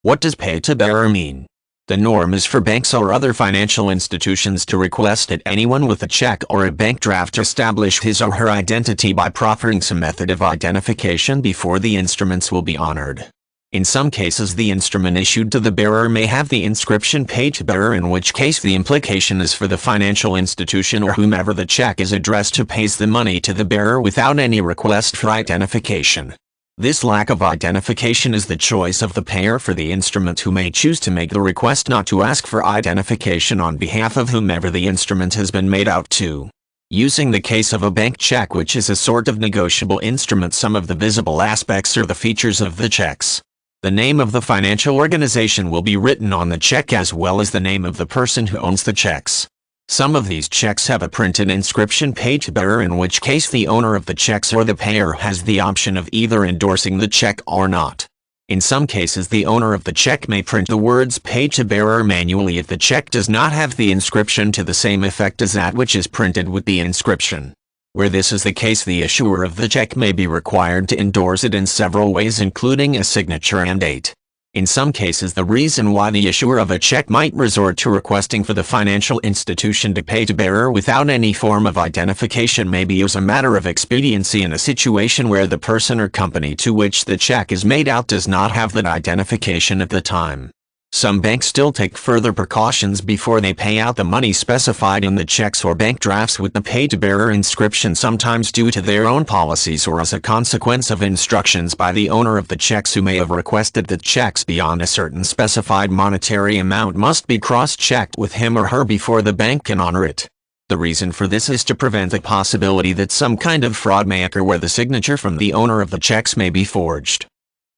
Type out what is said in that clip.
What does pay to bearer mean? The norm is for banks or other financial institutions to request that anyone with a check or a bank draft establish his or her identity by proffering some method of identification before the instruments will be honored. In some cases, the instrument issued to the bearer may have the inscription "Pay to bearer," in which case the implication is for the financial institution or whomever the check is addressed to pays the money to the bearer without any request for identification. This lack of identification is the choice of the payer for the instrument, who may choose to make the request not to ask for identification on behalf of whomever the instrument has been made out to. Using the case of a bank check, which is a sort of negotiable instrument, some of the visible aspects are the features of the checks. The name of the financial organization will be written on the check, as well as the name of the person who owns the checks. Some of these checks have a printed inscription "Pay to bearer," in which case the owner of the checks or the payer has the option of either endorsing the check or not. In some cases, the owner of the check may print the words "Pay to bearer" manually if the check does not have the inscription to the same effect as that which is printed with the inscription. Where this is the case, the issuer of the check may be required to endorse it in several ways, including a signature and date. In some cases, the reason why the issuer of a check might resort to requesting for the financial institution to pay to bearer without any form of identification may be as a matter of expediency in a situation where the person or company to which the check is made out does not have that identification at the time. Some banks still take further precautions before they pay out the money specified in the checks or bank drafts with the "Pay to bearer" inscription, sometimes due to their own policies or as a consequence of instructions by the owner of the checks, who may have requested that checks beyond a certain specified monetary amount must be cross-checked with him or her before the bank can honor it. The reason for this is to prevent the possibility that some kind of fraud may occur where the signature from the owner of the checks may be forged.